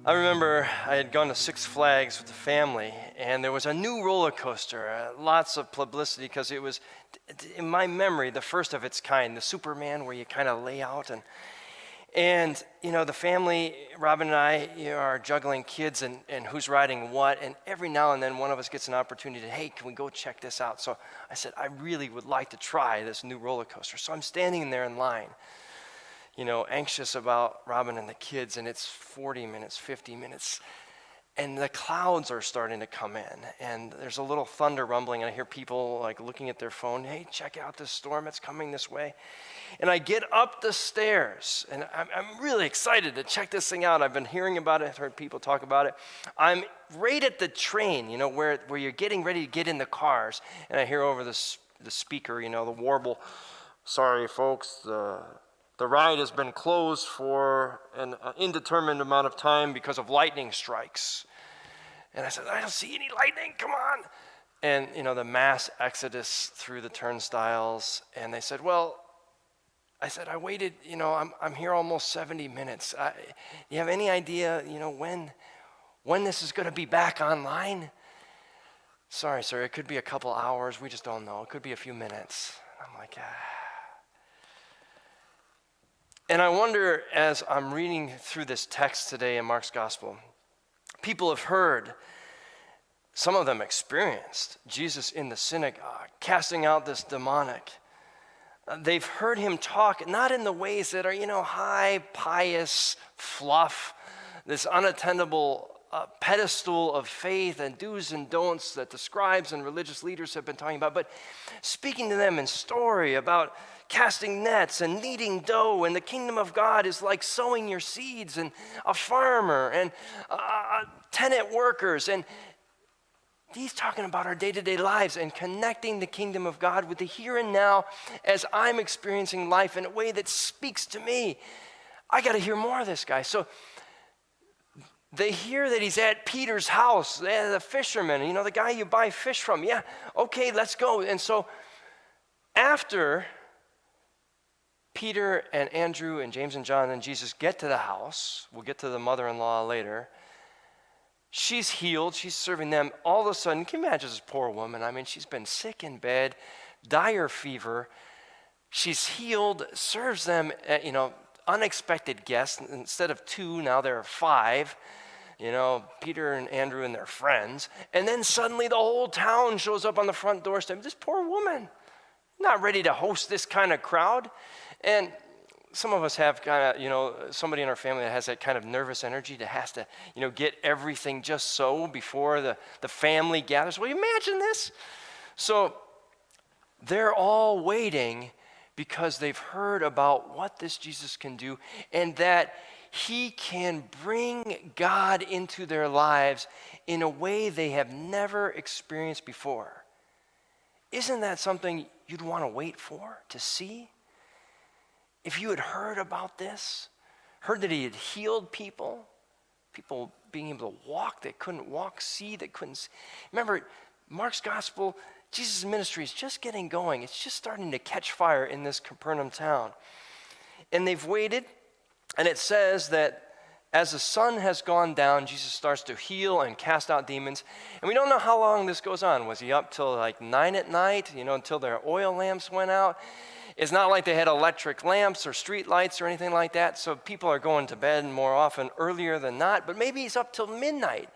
I remember I had gone to Six Flags with the family, and there was a new roller coaster, lots of publicity because it was, in my memory, the first of its kind, the Superman where you kind of lay out. And the family, Robin and I, are juggling kids and who's riding what, and every now and then one of us gets an opportunity to, hey, can we go check this out? So I said, I really would like to try this new roller coaster. So I'm standing there in line, anxious about Robin and the kids, and it's 40 minutes, 50 minutes, and the clouds are starting to come in, and there's a little thunder rumbling, and I hear people like looking at their phone, hey, check out this storm, it's coming this way. And I get up the stairs, and I'm really excited to check this thing out. I've been hearing about it, I've heard people talk about it. I'm right at the train, where you're getting ready to get in the cars, and I hear over the speaker, the warble, sorry folks, the ride has been closed for an indeterminate amount of time because of lightning strikes. And I said, I don't see any lightning, come on. And, the mass exodus through the turnstiles. And they said, well, I said, I waited, I'm here almost 70 minutes. You have any idea, when this is going to be back online? Sorry, sir, it could be a couple hours. We just don't know. It could be a few minutes. I'm like, And I wonder, as I'm reading through this text today in Mark's Gospel, people have heard, some of them experienced Jesus in the synagogue, casting out this demonic. They've heard him talk, not in the ways that are, high, pious fluff, this unattainable pedestal of faith and do's and don'ts that the scribes and religious leaders have been talking about, but speaking to them in story about casting nets and kneading dough, and the kingdom of God is like sowing your seeds, and a farmer and tenant workers, and he's talking about our day-to-day lives and connecting the kingdom of God with the here and now as I'm experiencing life in a way that speaks to me. I got to hear more of this guy. So they hear that he's at Peter's house, the fisherman, the guy you buy fish from. Yeah, okay, let's go. And so after Peter and Andrew and James and John and Jesus get to the house, we'll get to the mother-in-law later, she's healed, she's serving them. All of a sudden, can you imagine this poor woman? I mean, she's been sick in bed, dire fever. She's healed, serves them, unexpected guests. Instead of 2, now there are 5. Peter and Andrew and their friends. And then suddenly the whole town shows up on the front doorstep. This poor woman, not ready to host this kind of crowd. And some of us have kind of, somebody in our family that has that kind of nervous energy that has to, get everything just so before the family gathers. Well, imagine this. So they're all waiting because they've heard about what this Jesus can do and that he can bring God into their lives in a way they have never experienced before. Isn't that something you'd want to wait for, to see? If you had heard about this, heard that he had healed people being able to walk that couldn't walk, see that couldn't see. Remember, Mark's Gospel, Jesus' ministry is just getting going. It's just starting to catch fire in this Capernaum town. And they've waited, and it says that as the sun has gone down, Jesus starts to heal and cast out demons. And we don't know how long this goes on. Was he up till like 9 at night, until their oil lamps went out? It's not like they had electric lamps or street lights or anything like that, so people are going to bed more often earlier than not, but maybe he's up till midnight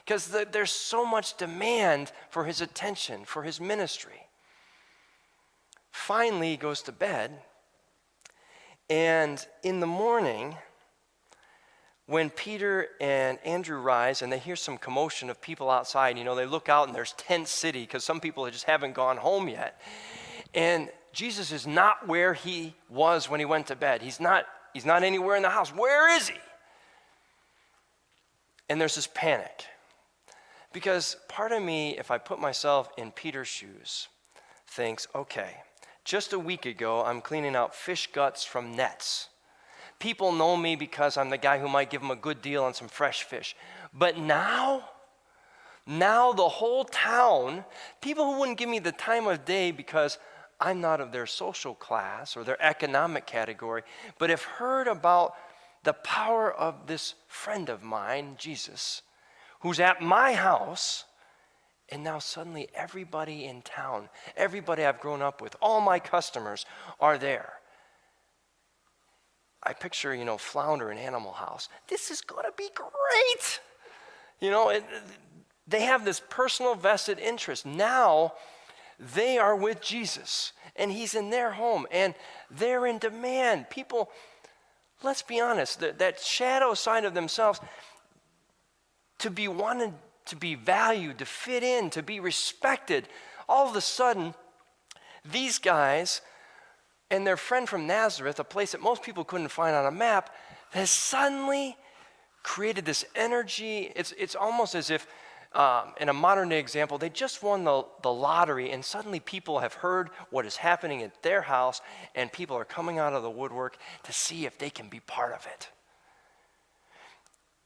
because there's so much demand for his attention, for his ministry. Finally, he goes to bed, and in the morning, when Peter and Andrew rise and they hear some commotion of people outside, they look out and there's tent city because some people just haven't gone home yet. And Jesus is not where he was when he went to bed. He's not anywhere in the house. Where is he? And there's this panic. Because part of me, if I put myself in Peter's shoes, thinks, okay, just a week ago, I'm cleaning out fish guts from nets. People know me because I'm the guy who might give them a good deal on some fresh fish. But now the whole town, people who wouldn't give me the time of day because I'm not of their social class or their economic category, but have heard about the power of this friend of mine, Jesus, who's at my house, and now suddenly everybody in town, everybody I've grown up with, all my customers are there. I picture, Flounder in Animal House. This is going to be great. They have this personal vested interest. Now they are with Jesus, and he's in their home, and they're in demand. People, let's be honest, that shadow side of themselves, to be wanted, to be valued, to fit in, to be respected, all of a sudden, these guys and their friend from Nazareth, a place that most people couldn't find on a map, has suddenly created this energy. It's almost as if, in a modern day example, they just won the lottery, and suddenly people have heard what is happening at their house, and people are coming out of the woodwork to see if they can be part of it.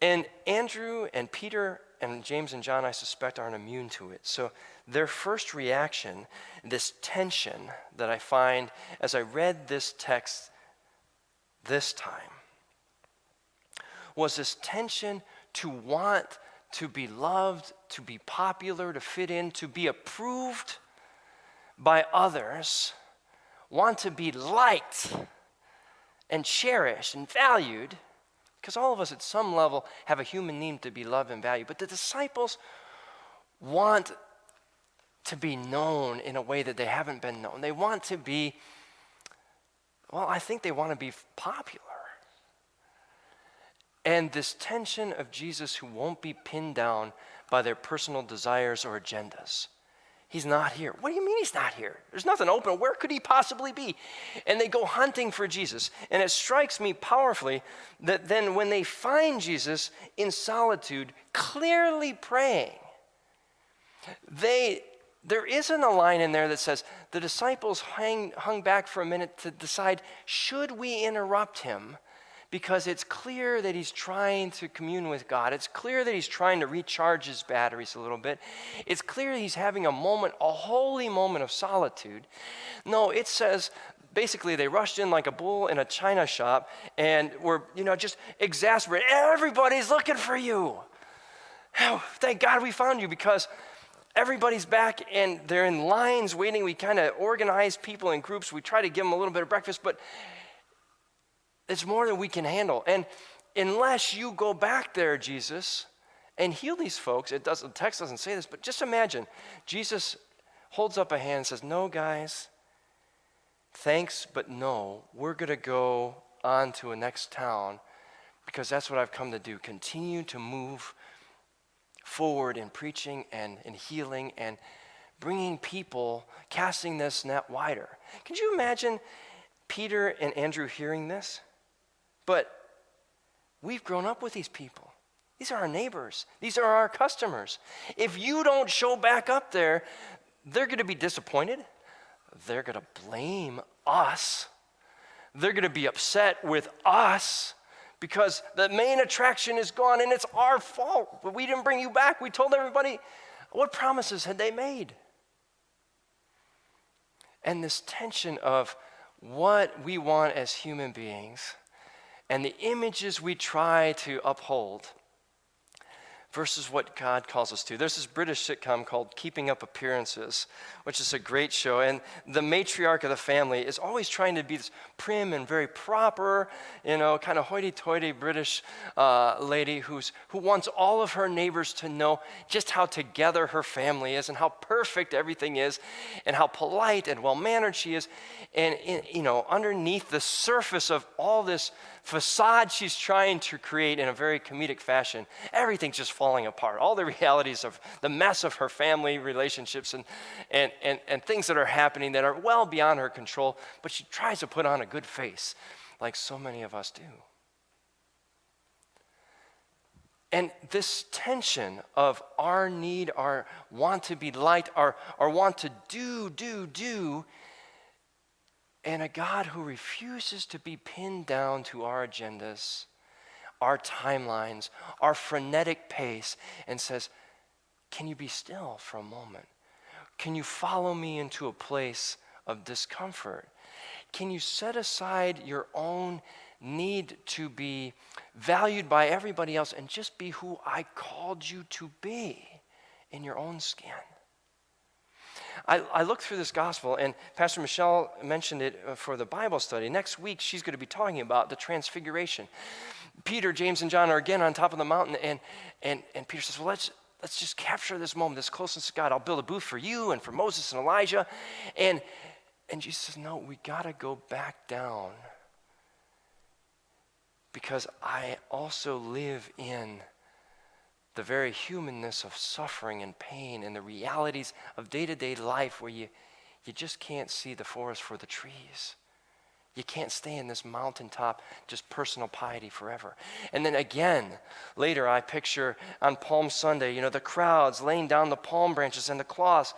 And Andrew and Peter and James and John, I suspect, aren't immune to it. So their first reaction, this tension that I find as I read this text this time, was this tension to want to be loved, to be popular, to fit in, to be approved by others, want to be liked and cherished and valued, because all of us at some level have a human need to be loved and valued. But the disciples want to be known in a way that they haven't been known. They want to be, I think they want to be popular. And this tension of Jesus who won't be pinned down by their personal desires or agendas. He's not here. What do you mean he's not here? There's nothing open. Where could he possibly be? And they go hunting for Jesus. And it strikes me powerfully that then when they find Jesus in solitude, clearly praying, there isn't a line in there that says the disciples hung back for a minute to decide, should we interrupt him? Because it's clear that he's trying to commune with God. It's clear that he's trying to recharge his batteries a little bit. It's clear he's having a moment, a holy moment of solitude. No, it says, basically they rushed in like a bull in a china shop and were, just exasperated. Everybody's looking for you. Oh, thank God we found you, because everybody's back and they're in lines waiting. We kind of organize people in groups. We try to give them a little bit of breakfast, but it's more than we can handle. And unless you go back there, Jesus, and heal these folks, the text doesn't say this, but just imagine, Jesus holds up a hand and says, no, guys, thanks, but no, we're going to go on to a next town because that's what I've come to do. Continue to move forward in preaching and in healing and bringing people, casting this net wider. Could you imagine Peter and Andrew hearing this? But we've grown up with these people. These are our neighbors. These are our customers. If you don't show back up there, they're going to be disappointed. They're going to blame us. They're going to be upset with us because the main attraction is gone and it's our fault. We didn't bring you back. We told everybody. What promises had they made? And this tension of what we want as human beings and the images we try to uphold versus what God calls us to. There's this British sitcom called Keeping Up Appearances, which is a great show. And the matriarch of the family is always trying to be this prim and very proper, kind of hoity-toity British lady who wants all of her neighbors to know just how together her family is and how perfect everything is and how polite and well-mannered she is. And, underneath the surface of all this facade she's trying to create in a very comedic fashion, everything's just falling apart. All the realities of the mess of her family relationships and things that are happening that are well beyond her control, but she tries to put on a good face like so many of us do. And this tension of our need, our want to be liked, our want to do, and a God who refuses to be pinned down to our agendas, our timelines, our frenetic pace, and says, can you be still for a moment? Can you follow me into a place of discomfort? Can you set aside your own need to be valued by everybody else and just be who I called you to be in your own skin. I looked through this gospel, and Pastor Michelle mentioned it for the Bible study. Next week, she's going to be talking about the transfiguration. Peter, James, and John are again on top of the mountain, and Peter says, well, let's just capture this moment, this closeness to God. I'll build a booth for you and for Moses and Elijah. And Jesus says, no, we got to go back down because I also live in the very humanness of suffering and pain and the realities of day-to-day life where you just can't see the forest for the trees. You can't stay in this mountaintop, just personal piety forever. And then again, later I picture on Palm Sunday, the crowds laying down the palm branches and the cloths,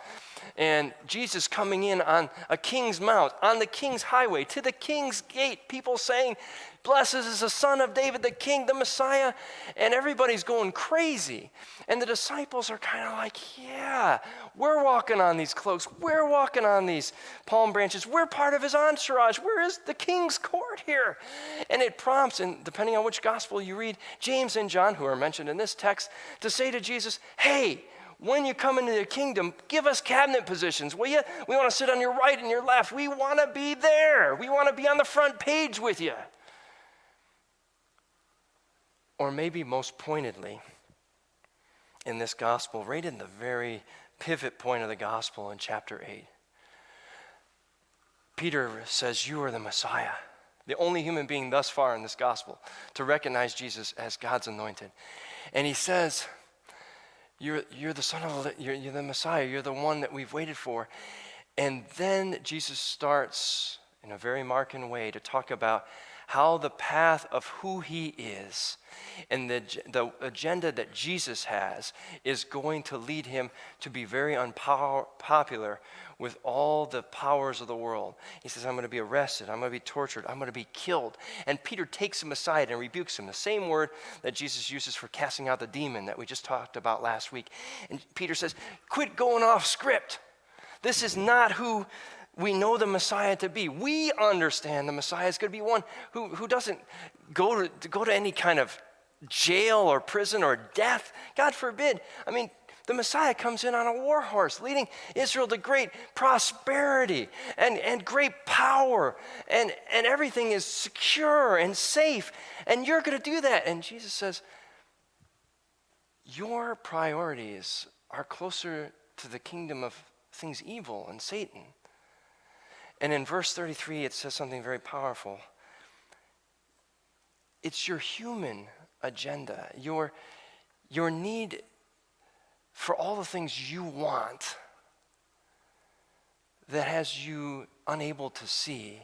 and Jesus coming in on a king's mount, on the king's highway, to the king's gate, people saying, blessed is the Son of David, the King, the Messiah, and everybody's going crazy. And the disciples are kind of like, yeah, we're walking on these cloaks. We're walking on these palm branches. We're part of his entourage. Where is the king's court here? And it prompts, and depending on which gospel you read, James and John, who are mentioned in this text, to say to Jesus, hey, when you come into the kingdom, give us cabinet positions, will you? We want to sit on your right and your left. We want to be there. We want to be on the front page with you. Or maybe most pointedly, in this gospel, right in the very pivot point of the gospel in chapter 8, Peter says, you are the Messiah, the only human being thus far in this gospel to recognize Jesus as God's anointed. And he says, you're the Messiah, you're the one that we've waited for. And then Jesus starts in a very marked way to talk about how the path of who he is and the agenda that Jesus has is going to lead him to be very unpopular with all the powers of the world. He says, I'm going to be arrested, I'm going to be tortured, I'm going to be killed. And Peter takes him aside and rebukes him, the same word that Jesus uses for casting out the demon that we just talked about last week. And Peter says, quit going off script. This is not who we know the Messiah to be. We understand the Messiah is going to be one who doesn't go to any kind of jail or prison or death. God forbid. I mean, the Messiah comes in on a war horse, leading Israel to great prosperity and great power, and everything is secure and safe, and you're going to do that. And Jesus says, your priorities are closer to the kingdom of things evil and Satan. And in verse 33, it says something very powerful. It's your human agenda, your need for all the things you want that has you unable to see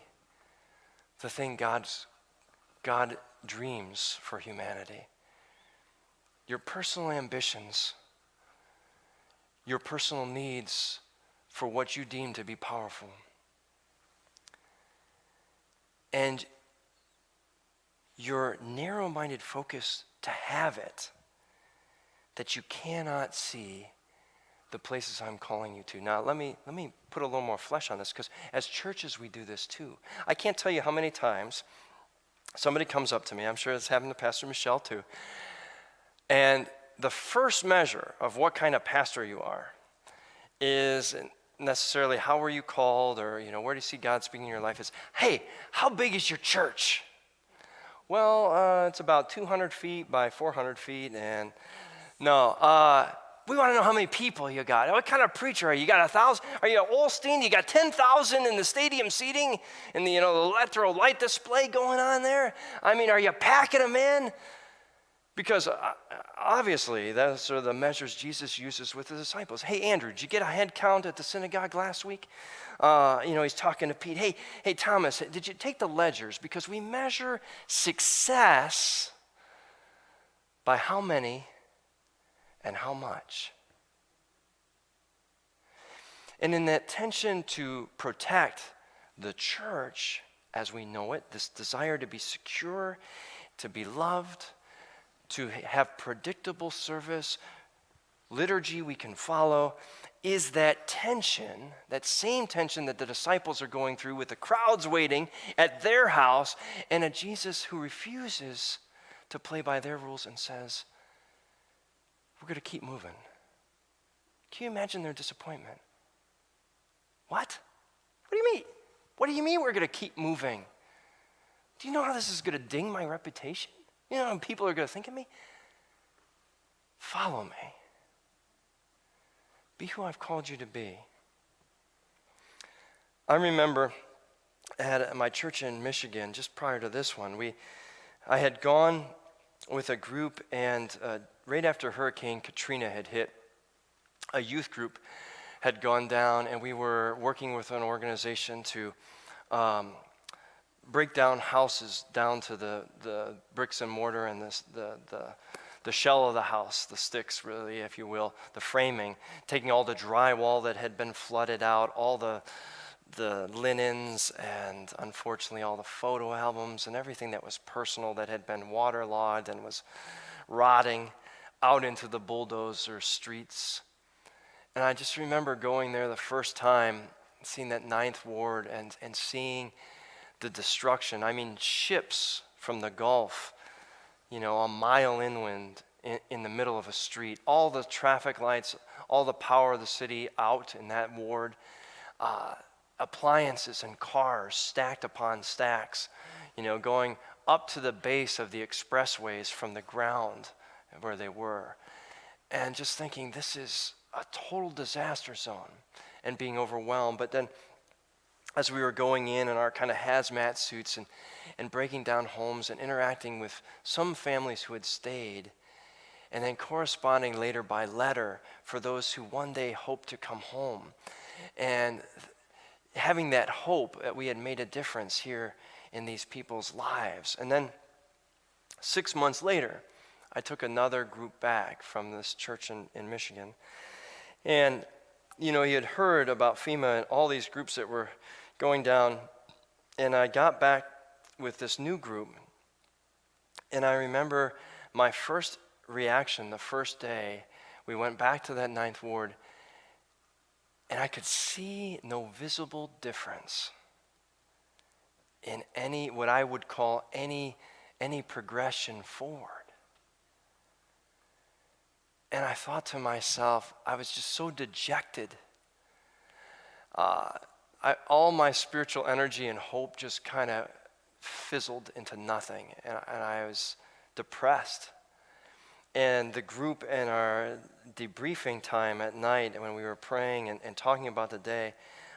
the thing God dreams for humanity. Your personal ambitions, your personal needs for what you deem to be powerful. And your narrow-minded focus to have it, that you cannot see the places I'm calling you to. Now, let me put a little more flesh on this, because as churches, we do this too. I can't tell you how many times somebody comes up to me, I'm sure it's happened to Pastor Michelle too, and the first measure of what kind of pastor you are is necessarily how were you called, or where do you see God speaking in your life, is, hey, how big is your church? Well, it's about 200 feet by 400 feet, and no, we want to know how many people you got. What kind of preacher are you? You got 1,000? Are you Olstein? You got 10,000 in the stadium seating, and the electro light display going on there? I mean, are you packing them in? Because obviously, those are the measures Jesus uses with his disciples. Hey, Andrew, did you get a head count at the synagogue last week? He's talking to Pete. Hey, Thomas, did you take the ledgers? Because we measure success by how many and how much. And in that tension to protect the church as we know it, this desire to be secure, to be loved, to have predictable service, liturgy we can follow, is that tension, that same tension that the disciples are going through with the crowds waiting at their house, and a Jesus who refuses to play by their rules and says, we're going to keep moving. Can you imagine their disappointment? What? What do you mean? What do you mean we're going to keep moving? Do you know how this is going to ding my reputation? You know how people are going to think of me? Follow me. Be who I've called you to be. I remember at my church in Michigan, just prior to this one, I had gone with a group, and right after Hurricane Katrina had hit, a youth group had gone down, and we were working with an organization to break down houses down to the bricks and mortar and the shell of the house, the sticks really, if you will, the framing, taking all the drywall that had been flooded out, all the linens, and unfortunately all the photo albums and everything that was personal that had been waterlogged and was rotting out into the bulldozer streets. And I just remember going there the first time, seeing that Ninth Ward and seeing the destruction. I mean, ships from the Gulf, a mile inland in the middle of a street, all the traffic lights, all the power of the city out in that ward, appliances and cars stacked upon stacks, going up to the base of the expressways from the ground where they were. And just thinking, this is a total disaster zone, and being overwhelmed. But then as we were going in our kind of hazmat suits and breaking down homes and interacting with some families who had stayed, and then corresponding later by letter for those who one day hope to come home, and having that hope that we had made a difference here in these people's lives. And then 6 months later, I took another group back from this church in Michigan. And, he had heard about FEMA and all these groups that were going down. And I got back with this new group. And I remember my first reaction the first day, we went back to that Ninth Ward, and I could see no visible difference in what I would call any progression forward. And I thought to myself, I was just so dejected. All my spiritual energy and hope just kind of fizzled into nothing, and I was depressed. And the group in our debriefing time at night, when we were praying and talking about the day,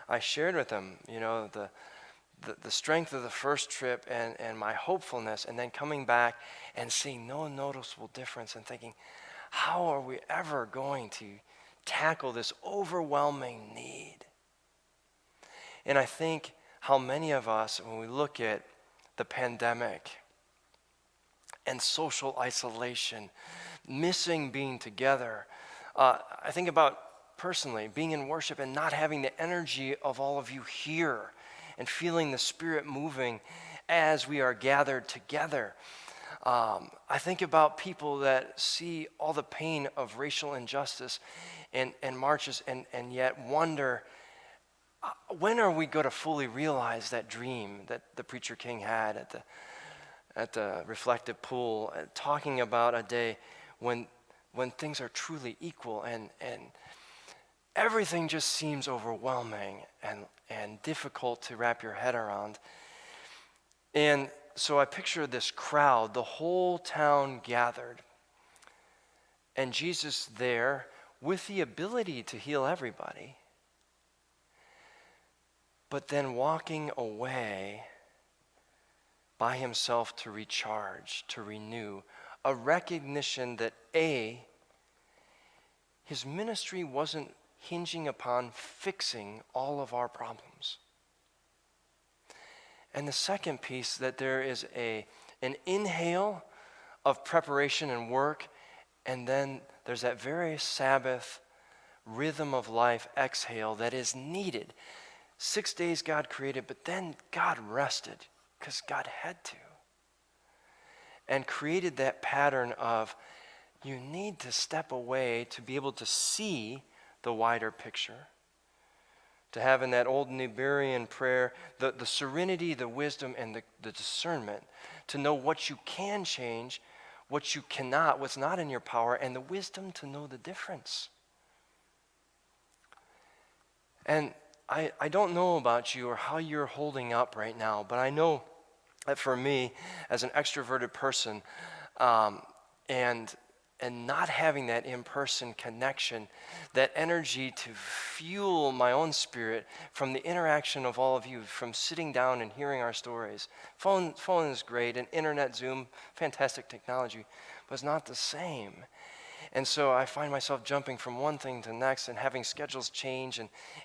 I shared with them, the strength of the first trip and my hopefulness, and then coming back and seeing no noticeable difference and thinking, how are we ever going to tackle this overwhelming need? And I think how many of us, when we look at the pandemic and social isolation, missing being together, I think about personally being in worship and not having the energy of all of you here and feeling the Spirit moving as we are gathered together. I think about people that see all the pain of racial injustice and marches and yet wonder, when are we going to fully realize that dream that the Preacher King had at the reflective pool, talking about a day when things are truly equal and everything just seems overwhelming and difficult to wrap your head around. And so I picture this crowd, the whole town gathered, and Jesus there with the ability to heal everybody, but then walking away by himself to recharge, to renew, a recognition that his ministry wasn't hinging upon fixing all of our problems. And the second piece, that there is an inhale of preparation and work, and then there's that very Sabbath rhythm of life exhale that is needed. 6 days God created, but then God rested because God had to. And created that pattern of you need to step away to be able to see the wider picture. To have in that old Nibirian prayer the serenity, the wisdom, and the discernment to know what you can change, what you cannot, what's not in your power, and the wisdom to know the difference. And I don't know about you or how you're holding up right now, but I know that for me, as an extroverted person, and not having that in-person connection, that energy to fuel my own spirit from the interaction of all of you, from sitting down and hearing our stories. Phone is great, and internet, Zoom, fantastic technology, but it's not the same. And so I find myself jumping from one thing to the next and having schedules change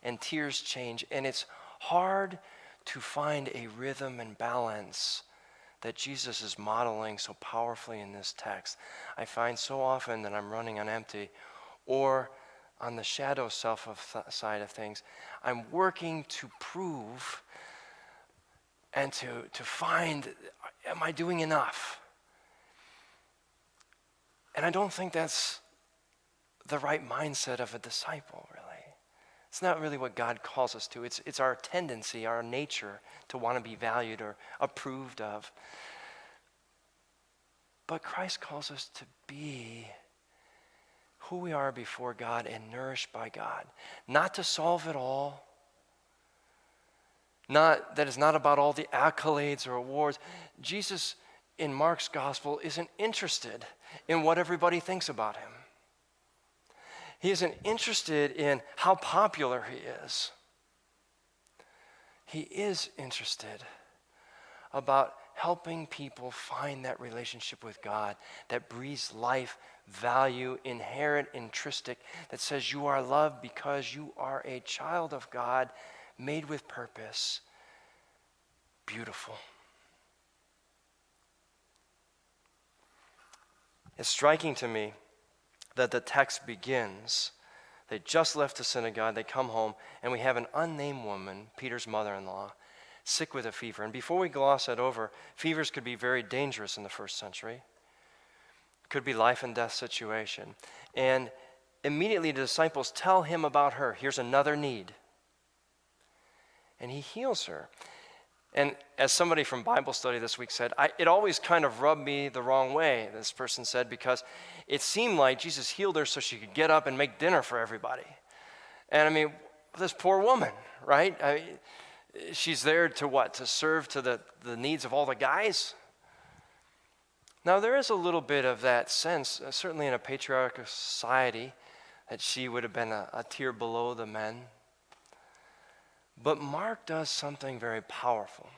and tiers change. And it's hard to find a rhythm and balance that Jesus is modeling so powerfully in this text. I find so often that I'm running on empty, or on the shadow self side of things, I'm working to prove and to find, am I doing enough? And I don't think that's the right mindset of a disciple, really. It's not really what God calls us to. It's our tendency, our nature to want to be valued or approved of. But Christ calls us to be who we are before God and nourished by God. Not to solve it all. That it's not about all the accolades or awards. Jesus, in Mark's gospel, isn't interested in what everybody thinks about him. He isn't interested in how popular he is. He is interested about helping people find that relationship with God that breathes life, value, inherent, intrinsic, that says you are loved because you are a child of God, made with purpose, beautiful. It's striking to me that the text begins, they just left the synagogue, they come home, and we have an unnamed woman, Peter's mother-in-law, sick with a fever. And before we gloss that over, fevers could be very dangerous in the first century. Could be life and death situation. And immediately the disciples tell him about her. Here's another need. And he heals her. And as somebody from Bible study this week said, it always kind of rubbed me the wrong way, this person said, because it seemed like Jesus healed her so she could get up and make dinner for everybody. And I mean, this poor woman, right? She's there to what? To serve to the needs of all the guys? Now, there is a little bit of that sense, certainly in a patriarchal society, that she would have been a tier below the men. But Mark does something very powerful.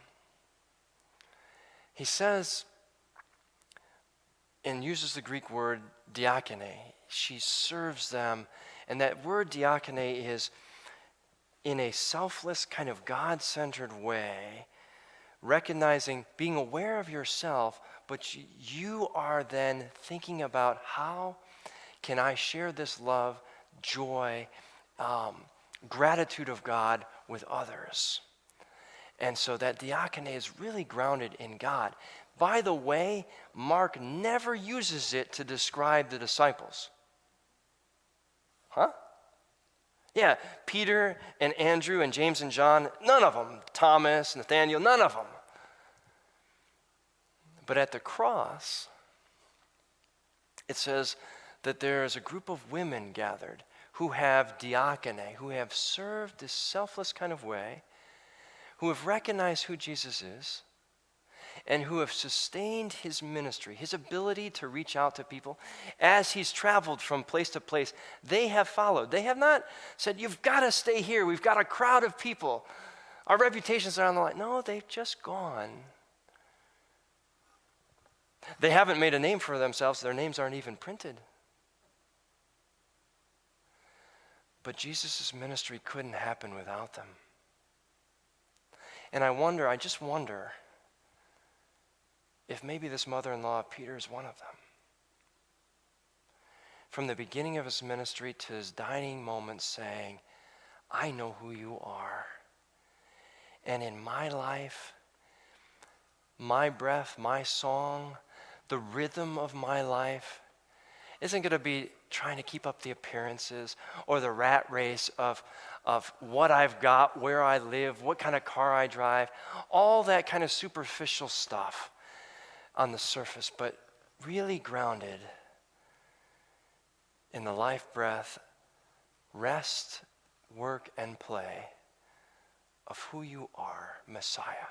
He says, and uses the Greek word diakone. She serves them, and that word diakone is in a selfless, kind of God-centered way, recognizing, being aware of yourself, but you are then thinking about how can I share this love, joy, gratitude of God with others. And so that diakone is really grounded in God. By the way, Mark never uses it to describe the disciples. Huh? Yeah, Peter and Andrew and James and John, none of them. Thomas, Nathaniel, none of them. But at the cross, it says that there is a group of women gathered who have diakone, who have served this selfless kind of way, who have recognized who Jesus is, and who have sustained his ministry, his ability to reach out to people. As he's traveled from place to place, they have followed. They have not said, you've got to stay here. We've got a crowd of people. Our reputations are on the line. No, they've just gone. They haven't made a name for themselves. Their names aren't even printed. But Jesus' ministry couldn't happen without them. And I just wonder if maybe this mother-in-law of Peter is one of them. From the beginning of his ministry to his dying moments saying, I know who you are. And in my life, my breath, my song, the rhythm of my life isn't going to be trying to keep up the appearances or the rat race of what I've got, where I live, what kind of car I drive, all that kind of superficial stuff on the surface, but really grounded in the life breath, rest, work, and play of who you are, Messiah,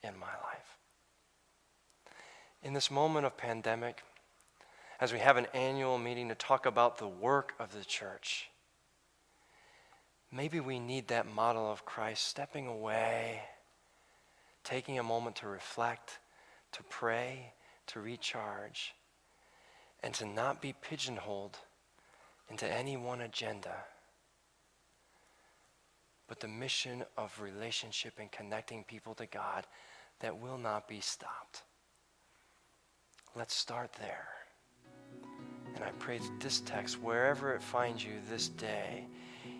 in my life. In this moment of pandemic, as we have an annual meeting to talk about the work of the church, maybe we need that model of Christ stepping away, taking a moment to reflect, to pray, to recharge, and to not be pigeonholed into any one agenda, but the mission of relationship and connecting people to God that will not be stopped. Let's start there. And I pray that this text, wherever it finds you this day,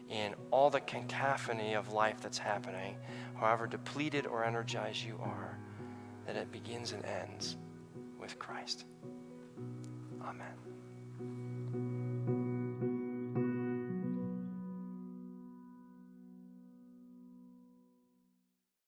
in all the cacophony of life that's happening, however depleted or energized you are, that it begins and ends with Christ. Amen.